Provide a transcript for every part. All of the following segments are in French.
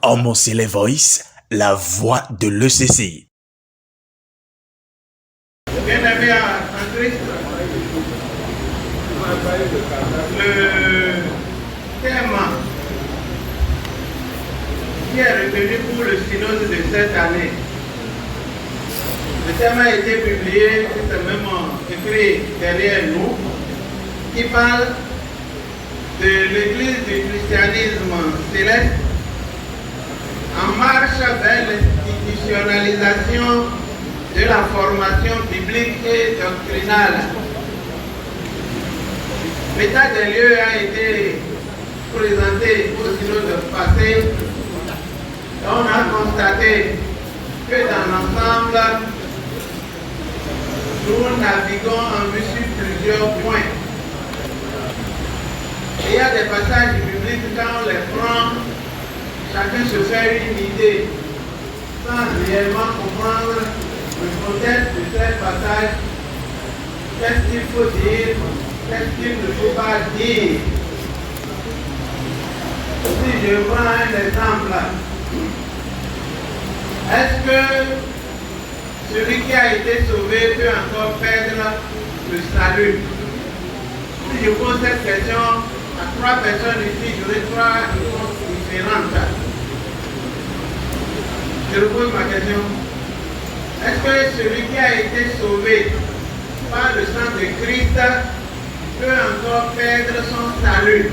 Homocele Voice, la voix de l'ECC. Bien-aimés en Christ, le thème qui est retenu pour le synode de cette année, le thème a été publié, c'est même écrit derrière nous, qui parle de l'Église du christianisme céleste en marche vers l'institutionnalisation de la formation biblique et doctrinale. L'état des lieux a été présenté au synode passé. On a constaté que dans l'ensemble, nous naviguons en vue sur plusieurs points. Il y a des passages bibliques, quand on les prend, chacun se fait une idée sans réellement comprendre le contexte de ces passages. Qu'est-ce qu'il faut dire, qu'est-ce qu'il ne faut pas dire. Si je prends un exemple, est-ce que celui qui a été sauvé peut encore perdre le salut? Si je pose cette question à 3 personnes ici, j'aurai 3 réponses différentes. Je repose ma question. Est-ce que celui qui a été sauvé par le sang de Christ peut encore perdre son salut?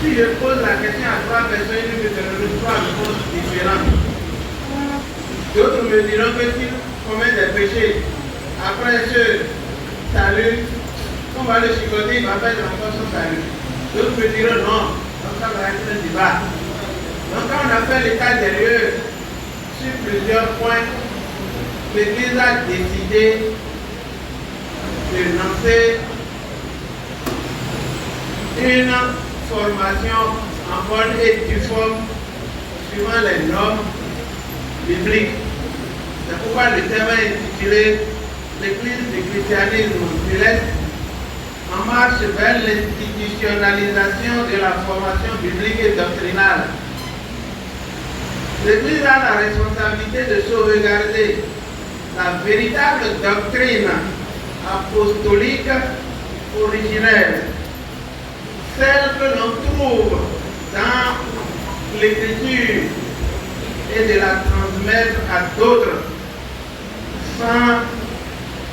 Si je pose la question à 3 personnes, ils me donneront 3 réponses différentes. D'autres me diront que s'il commet des péchés, après ce salut, on va le chicoter, il va perdre encore son salut. D'autres me diront non, donc ça va être un débat. Donc quand on a fait l'état des lieux sur plusieurs points, l'Église a décidé de lancer une formation en bonne et due forme suivant les normes bibliques. C'est pourquoi le thème est intitulé l'Église du christianisme céleste en marche vers l'institutionnalisation de la formation biblique et doctrinale. L'Église a la responsabilité de sauvegarder la véritable doctrine apostolique originelle, celle que l'on trouve dans l'Écriture, et de la transmettre à d'autres sans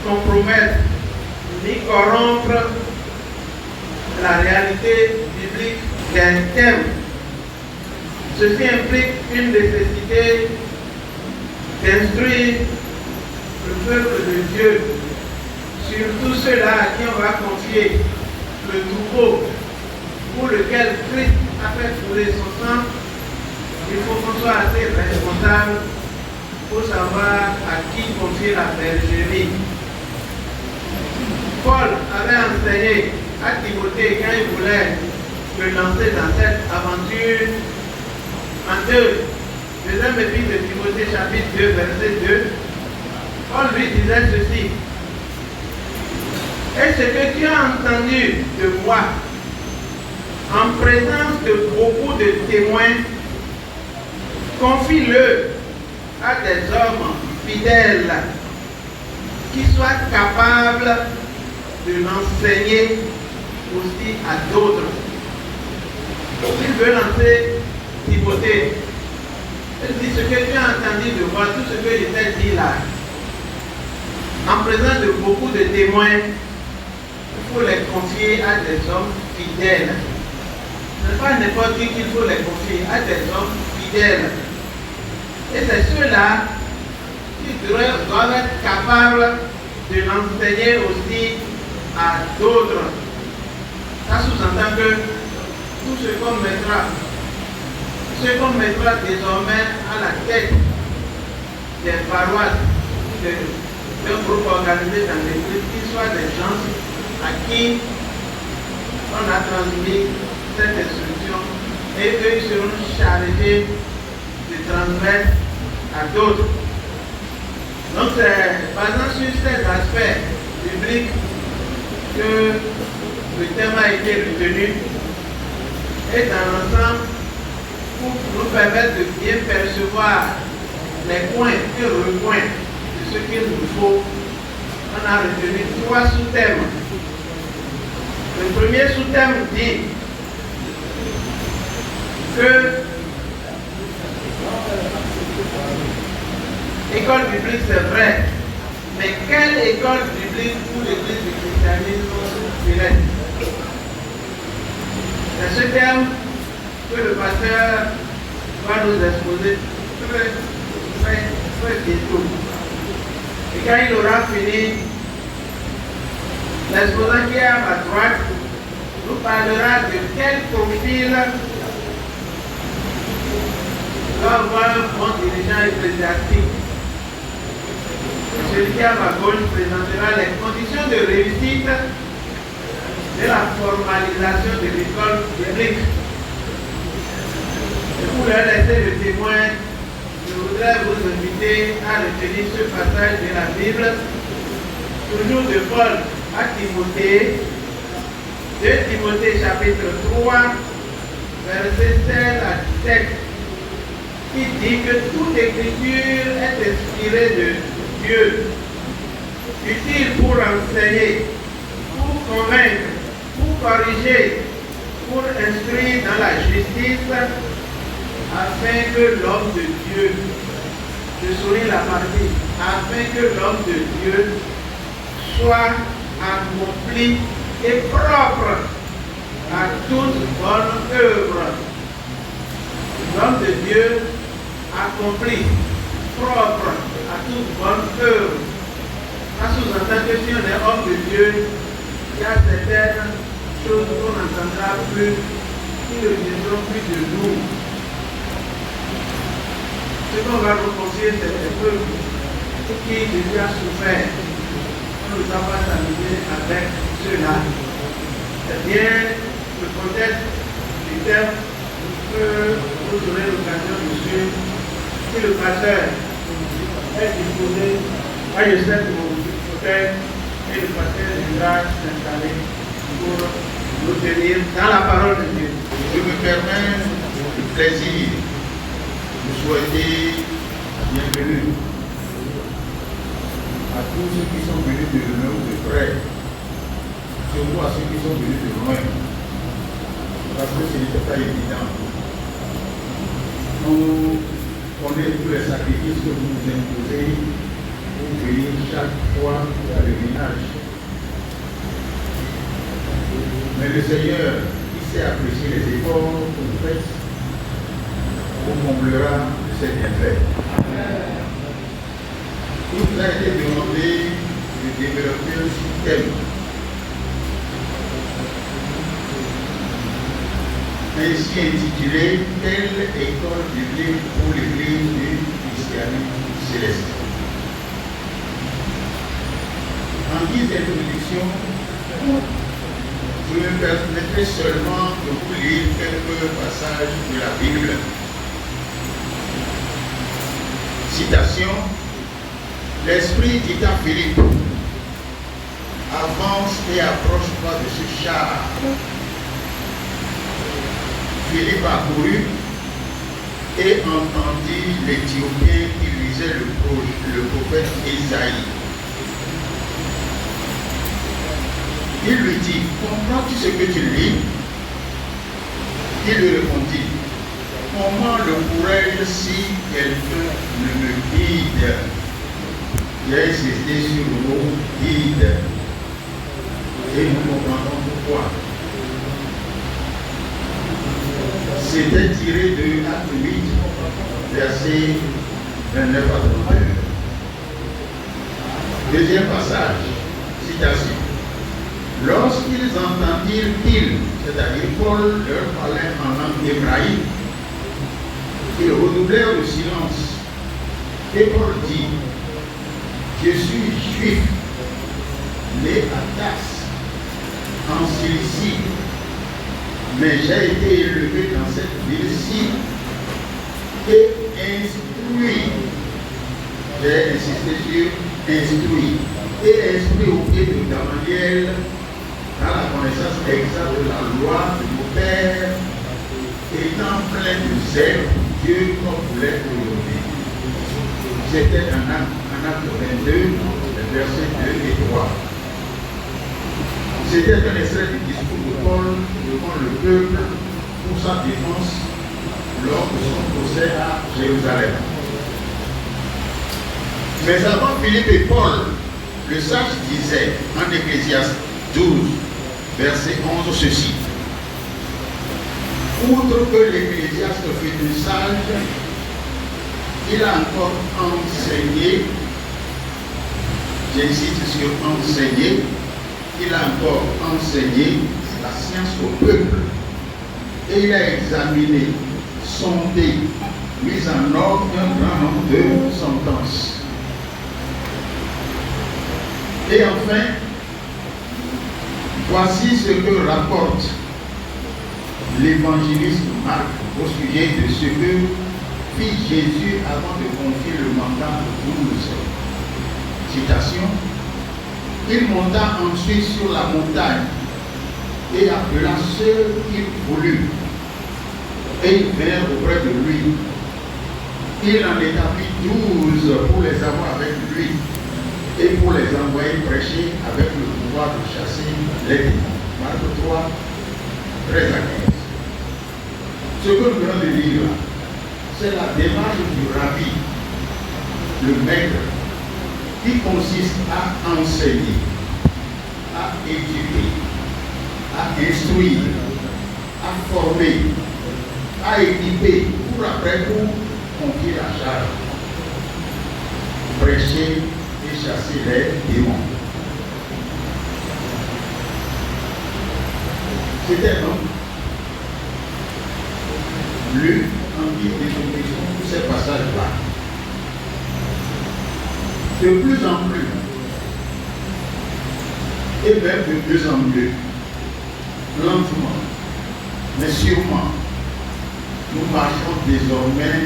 compromettre ni corrompre la réalité biblique d'un thème. Ceci implique une nécessité d'instruire le peuple de Dieu, surtout ceux-là à qui on va confier le troupeau pour lequel Christ a fait couler son sang. Il faut qu'on soit assez responsable pour savoir à qui confier la bergerie. Paul avait enseigné à Timothée quand il voulait le lancer dans cette aventure. En 2e épître de Timothée, chapitre 2, verset 2, Paul lui disait ceci: et ce que tu as entendu de moi, en présence de beaucoup de témoins, confie-le à des hommes fidèles qui soient capables de l'enseigner aussi à d'autres. Il veut lancer Timothée. Il dit: ce que tu as entendu de moi, tout ce que je t'ai dit là, en présence de beaucoup de témoins, il faut les confier à des hommes fidèles. Ce n'est pas n'importe qui qu'il faut les confier, à des hommes fidèles. Et c'est ceux-là qui doivent être capables de l'enseigner aussi à d'autres. Ça sous-entend que tout ce qu'on mettra désormais à la tête des paroisses, d'un groupe organisé dans l'Église, qu'ils soient des gens à qui on a transmis cette instruction et eux ils seront chargés de transmettre à d'autres. Donc c'est basant sur ces aspects bibliques que le thème a été retenu et dans l'ensemble, pour nous permettre de bien percevoir les coins et recoins de ce qu'il nous faut, on a retenu 3 sous-thèmes. Le premier sous-thème dit que école biblique c'est vrai, mais quelle école biblique pour l'église du christianisme céleste? C'est ce thème que le pasteur va nous exposer très bientôt. Et quand il aura fini, l'exposant qui est à ma droite nous parlera de quel profil doit avoir un bon dirigeant ecclésiastique. Celui qui est à ma gauche présentera les conditions de réussite de la formalisation de l'école biblique. Et pour leur laisser le témoin, je voudrais vous inviter à retenir ce passage de la Bible, toujours de Paul à Timothée, 2 Timothée chapitre 3, verset 16 à 17, qui dit que toute écriture est inspirée de Dieu, utile pour enseigner, pour convaincre, pour corriger, pour instruire dans la justice, afin que l'homme de Dieu, je souligne la partie, afin que l'homme de Dieu soit accompli et propre à toute bonne œuvre. L'homme de Dieu accompli, propre à toute bonne œuvre. Ça sous-entend que si on est homme de Dieu, il y a certaines choses qu'on n'entendra plus, qui ne viendront plus de nous. Ce qu'on va nous conseiller, c'est les peuples qui déjà souffert. On ne doit pas s'amuser avec cela. C'est bien le contexte du thème que vous aurez l'occasion de suivre. Si le pasteur est disposé, moi je sais que mon fauteuil et le pasteur viendra s'installer pour nous tenir dans la parole de Dieu. Je me permets le plaisir de souhaiter bienvenue à tous ceux qui sont venus de loin ou de près, surtout à ceux qui sont venus de loin, parce que ce n'était pas évident. Nous connaissons tous les sacrifices que vous nous imposez pour venir chaque fois à l'héritage. Mais le Seigneur, qui sait apprécier les efforts que vous faites, vous comblera de ses bienfaits. Il vous a été demandé de développer un système ainsi intitulé « Quelle école biblique pour l'église du christianisme céleste ». En guise d'introduction, je me permettrai seulement de vous lire quelques passages de la Bible. Citation: l'Esprit dit à Philippe, avance et approche-toi de ce char. Philippe accourut et entendit l'Éthiopien qui lisait le prophète Isaïe. Il lui dit, comprends-tu ce que tu lis? Il lui répondit, comment le pourrais-je si quelqu'un ne me guide? J'ai insisté sur le mot guide. Et nous comprenons pourquoi. C'était tiré de Acte 8, verset 29 à 32. Deuxième passage, citation. Lorsqu'ils entendirent qu'il, c'est-à-dire Paul, leur parlait en langue hébraïque, ils redoublèrent le silence. Et Paul dit, je suis juif, né à Tarse, en Cilicie, mais j'ai été élevé dans cette ville-ci et instruit. J'ai insisté sur instruit. Et instruit au pied de Gamaliel dans la connaissance exacte de la loi de nos pères étant plein de zèle, Dieu comme voulait aujourd'hui. C'était un acte 22, versets 2 et 3. C'était un extrait du discours de Paul devant le peuple pour sa défense lors de son procès à Jérusalem. Mais avant Philippe et Paul, le sage disait en Ecclésiaste 12, verset 11, ceci. Outre que l'Ecclésiaste fut un sage, il a encore enseigné, j'insiste sur enseigner, il a encore enseigné la science au peuple et il a examiné, sondé, mis en ordre un grand nombre de sentences. Et enfin, voici ce que rapporte l'évangéliste Marc au sujet de ce que fit Jésus avant de confier le mandat aux 12. Citation. Il monta ensuite sur la montagne et appela ceux qu'il voulut. Et ils vinrent auprès de lui. Il en établit 12 pour les avoir avec lui et pour les envoyer prêcher avec le pouvoir de chasser les démons. Marc 3, 13 à 15. Ce que nous venons de lire là, c'est la démarche du rabbi, le maître, qui consiste à enseigner, à éduquer, à instruire, à former, à équiper, pour après tout confier la charge, prêcher et chasser les démons. C'était donc lu en guise d'introduction pour ces passages-là. De plus en plus, et même de plus en mieux, lentement, mais sûrement, nous marchons désormais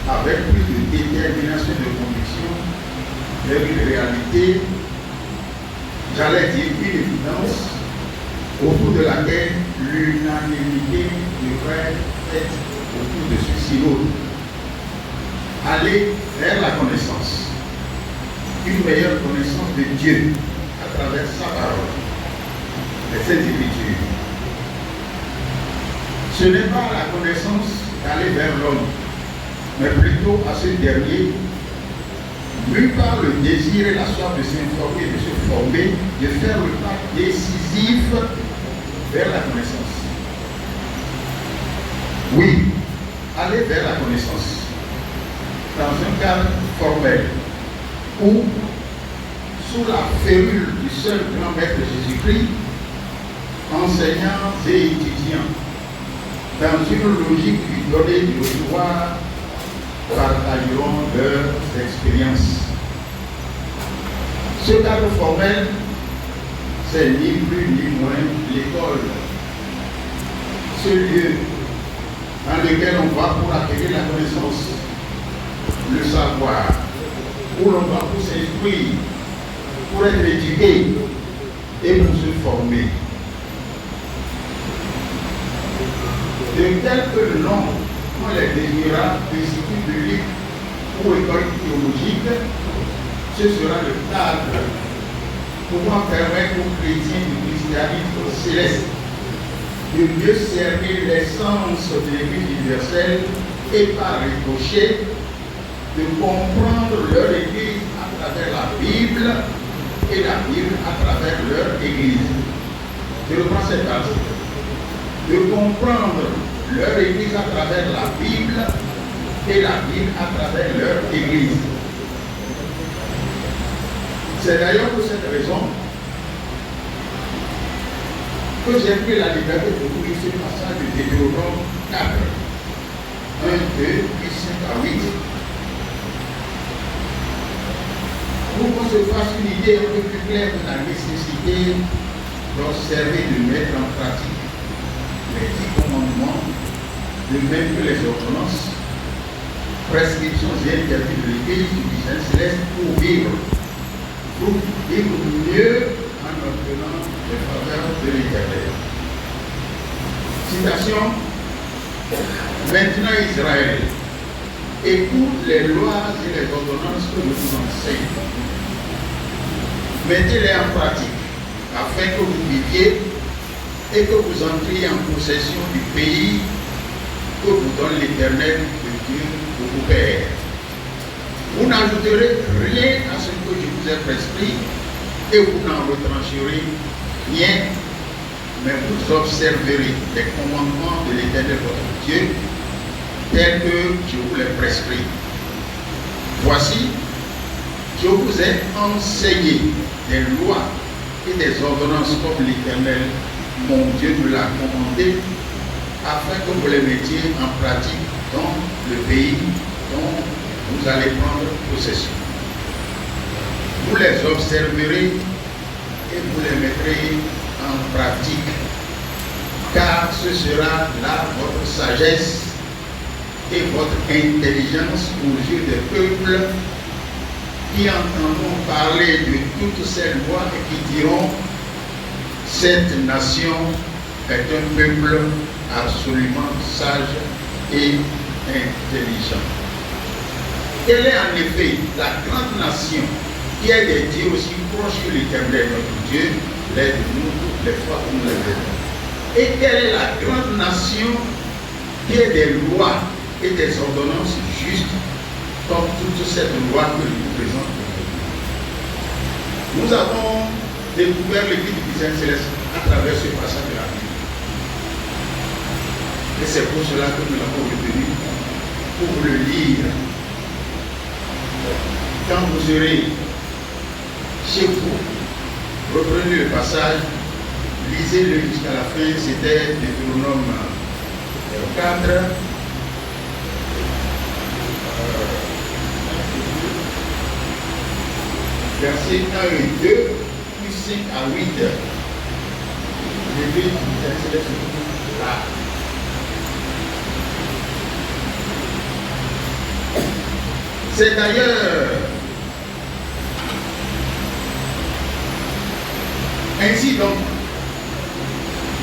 avec plus de détermination et de conviction vers une réalité, j'allais dire une évidence, au bout de laquelle l'unanimité devrait être autour de ce synode. Aller vers la connaissance, une meilleure connaissance de Dieu à travers sa parole, les Saintes Écritures. Ce n'est pas la connaissance d'aller vers l'homme, mais plutôt à ce dernier, mu par le désir et la soif de s'informer, de se former, de faire le pas décisif vers la connaissance. Oui, aller vers la connaissance dans un cadre formel où, sous la férule du seul grand maître Jésus-Christ, enseignants et étudiants, dans une logique lui donnée du recevoir, partageront leurs expériences. Ce cadre formel, c'est ni plus ni moins l'école. Ce lieu dans lequel on va pour acquérir la connaissance, le savoir, où l'on va pour s'instruire, pour être éduqué et pour se former. De tel que le nom, on les désignera institut public ou école théologique, ce sera le cadre pouvant permettre aux chrétiens du christianisme céleste de mieux cerner l'essence de l'Église universelle et par ricochet de comprendre leur Église à travers la Bible et la Bible à travers leur Église. Je reprends cette phrase. De comprendre leur Église à travers la Bible et la Bible à travers leur Église. C'est d'ailleurs pour cette raison que j'ai pris la liberté de vous lire ce passage de Deutéronome 4, 1, 2, puis 5 à 8. Pour qu'on se fasse une idée un peu plus claire de la nécessité d'observer, de mettre en pratique les 10 commandements, de même que les ordonnances, prescriptions et interdits de l'Église du Saint Céleste pour vivre mieux en obtenant les faveurs de l'Éternel. Citation Maintenant, Israël, écoute les lois et les ordonnances que je vous enseigne. Mettez-les en pratique afin que vous viviez et que vous entriez en possession du pays que vous donne l'Éternel, le Dieu de vos pères. Vous n'ajouterez rien à ce que je vous ai prescrit et vous n'en retrancherez rien, mais vous observerez les commandements de l'Éternel votre Dieu tels que je vous les prescris. Voici, je vous ai enseigné des lois et des ordonnances comme l'Éternel, mon Dieu, me l'a commandé, afin que vous les mettiez en pratique dans le pays dont vous allez prendre possession. Vous les observerez et vous les mettrez en pratique, car ce sera là votre sagesse et votre intelligence aux yeux des peuples qui entendront parler de toutes ces lois et qui diront: cette nation est un peuple absolument sage et intelligent. Quelle est en effet la grande nation qui est des dieux aussi proches que l'Éternel notre Dieu l'est de nous toutes les fois que nous les verrons? Et quelle est la grande nation qui est des lois et des ordonnances justes comme toute cette loi que je vous présente aujourd'hui? Nous avons découvert l'église du Saint Céleste à travers ce passage de la Bible. Et c'est pour cela que nous l'avons retenu pour le lire. Quand vous serez chez vous, reprenez le passage, lisez-le jusqu'à la fin. C'était Deutéronome 4. Versets 1 et 2, puis 5 à 8. L'église du Saint Céleste là. C'est d'ailleurs ainsi donc,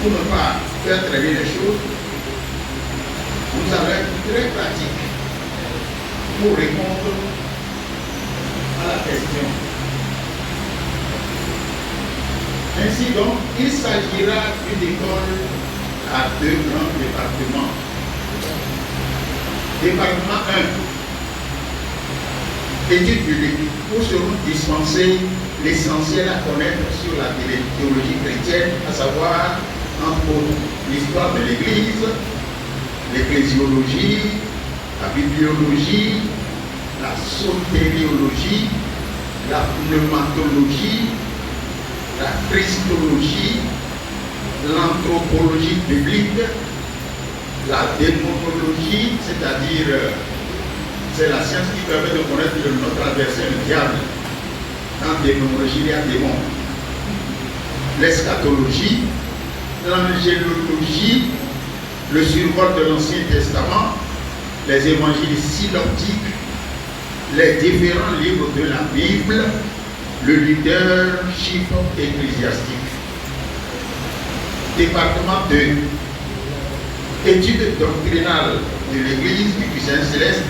pour ne pas faire traîner les choses, nous allons être très pratiques pour répondre à la question. Ainsi donc, il s'agira d'une école à deux grands départements. Département 1, études bibliques, où seront dispensés l'essentiel à connaître sur la théologie chrétienne, à savoir, entre autres, l'histoire de l'Église, l'ecclésiologie, la bibliologie, la sotériologie, la pneumatologie, la christologie, l'anthropologie biblique, la démonologie, c'est-à-dire c'est la science qui permet de connaître notre adversaire, le diable. Dans démonologie, il y a démon. L'eschatologie, l'angélologie, le survol de l'Ancien Testament, les évangiles synoptiques, les différents livres de la Bible, le leadership ecclésiastique. Département 2, études doctrinales de l'Église du Saint Céleste,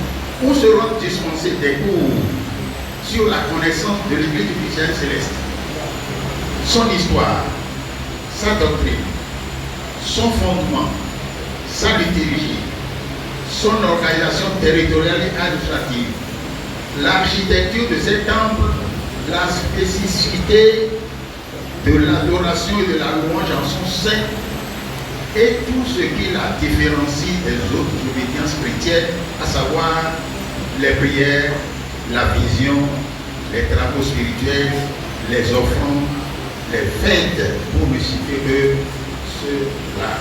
où seront dispensés des cours sur la connaissance de l'Église du Saint Céleste, son histoire, sa doctrine, son fondement, sa liturgie, son organisation territoriale et administrative, l'architecture de ces temples, la spécificité de l'adoration et de la louange en son sein, et tout ce qui la différencie des autres obédiences chrétiennes, à savoir les prières, la vision, les travaux spirituels, les offrandes, les fêtes, pour ne citer que ceux-là.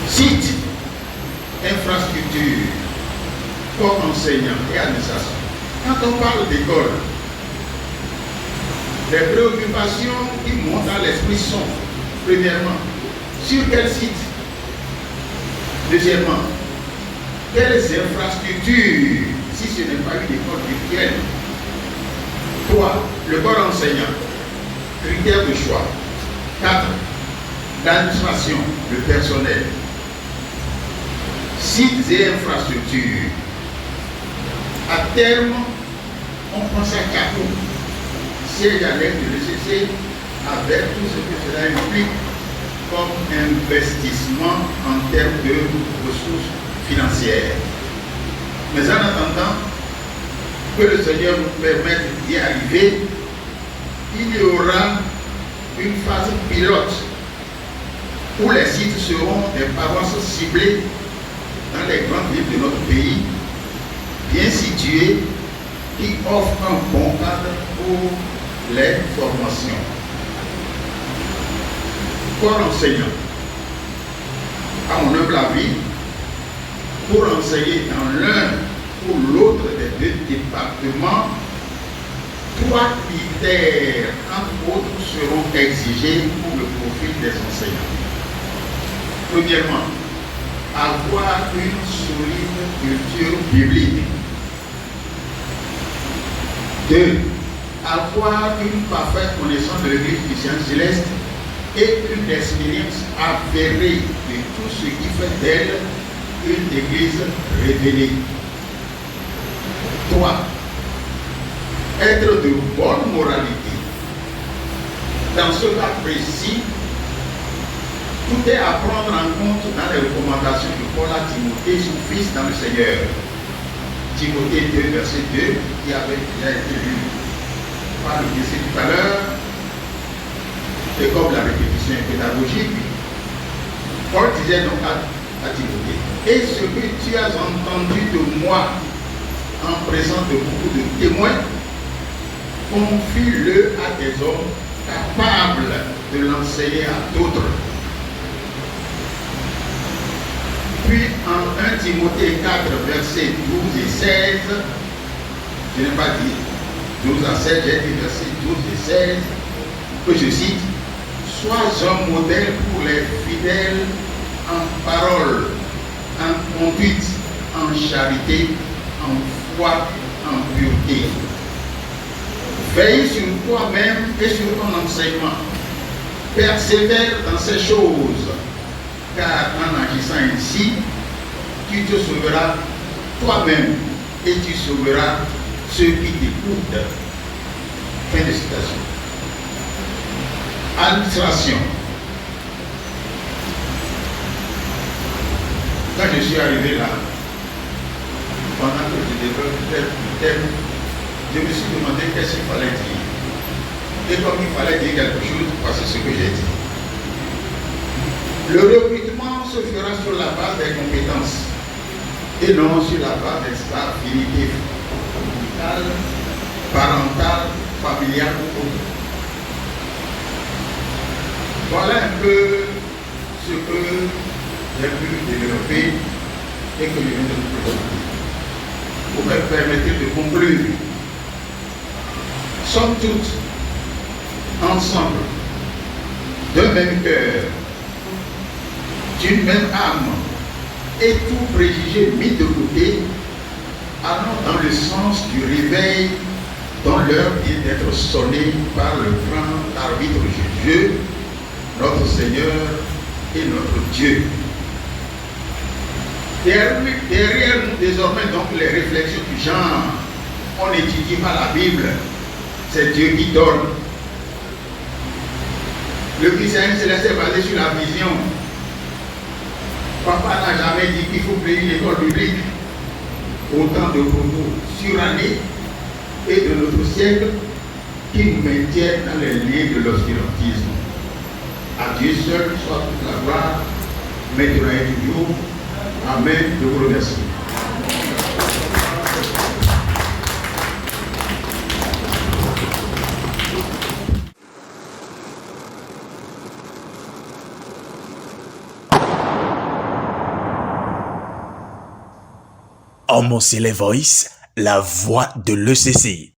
Site, infrastructure, corps enseignant et administration. Quand on parle d'école, les préoccupations qui montent à l'esprit sont, premièrement, sur quel site? Deuxièmement, quelles infrastructures, si ce n'est pas une école virtuelle? 3. Le corps enseignant. Critères de choix. 4. l'administration, le personnel, sites et infrastructures. À terme, on pense à Capo, siège à l'aide de l'ECC, avec tout ce que cela implique comme investissement en termes de ressources financières. Mais en attendant que le Seigneur nous permette d'y arriver, il y aura une phase pilote où les sites seront des paroisses ciblées dans les grandes villes de notre pays, bien situées, qui offrent un bon cadre pour les formations. Corps enseignant, à mon humble avis, pour enseigner dans l'un ou l'autre des deux départements, 3 critères, entre autres, seront exigés pour le profil des enseignants. Premièrement, avoir une solide culture biblique. 2. Avoir une parfaite connaissance de l'Église chrétienne céleste et une expérience avérée de tout ce qui fait d'elle une Église révélée. 3. Être de bonne moralité. Dans ce cas précis, tout est à prendre en compte dans les recommandations de Paul à Timothée, son fils dans le Seigneur. Timothée 2, verset 2, qui avait déjà été lu par le disciple tout à l'heure, et comme la répétition est pédagogique, Paul disait donc à Timothée, et ce que tu as entendu de moi en présence de beaucoup de témoins, confie-le à des hommes capables de l'enseigner à d'autres. Puis en 1 Timothée 4, versets 12 et 16, je n'ai pas dit 12 à 16, j'ai dit versets 12 et 16, que je cite, sois un modèle pour les fidèles en parole, en conduite, en charité, en foi, en pureté. Veille sur toi-même et sur ton enseignement. Persévère dans ces choses, car en agissant ainsi, tu te sauveras toi-même et tu sauveras ceux qui t'écoutent. Fin de citation. Administration. Quand je suis arrivé là, pendant que je développe le thème, je me suis demandé qu'est-ce qu'il fallait dire. Et comme il fallait dire quelque chose, voici ce que j'ai dit. Le recrutement se fera sur la base des compétences et non sur la base des affinités parentales, familiales ou autres. Voilà un peu ce que j'ai pu développer et que je viens de vous présenter. Vous me permettez de conclure. Sommes toutes ensemble, d'un même cœur, d'une même âme, et tout préjugé mis de côté, allons dans le sens du réveil dont l'heure vient d'être sonnée par le grand arbitre Dieu, notre Seigneur et notre Dieu. Derrière nous désormais donc les réflexions du genre, on n'étudie pas la Bible, c'est Dieu qui donne. Le christianisme céleste est basé sur la vision. Papa n'a jamais dit qu'il faut créer une école biblique. Autant de propos surannés et de notre siècle qui nous maintiennent dans les liens de l'obscurantisme. À Dieu seul soit toute la gloire, maintenant et toujours. Amen. Je vous remercie. Homo Sele Voice, la voix de l'ECC.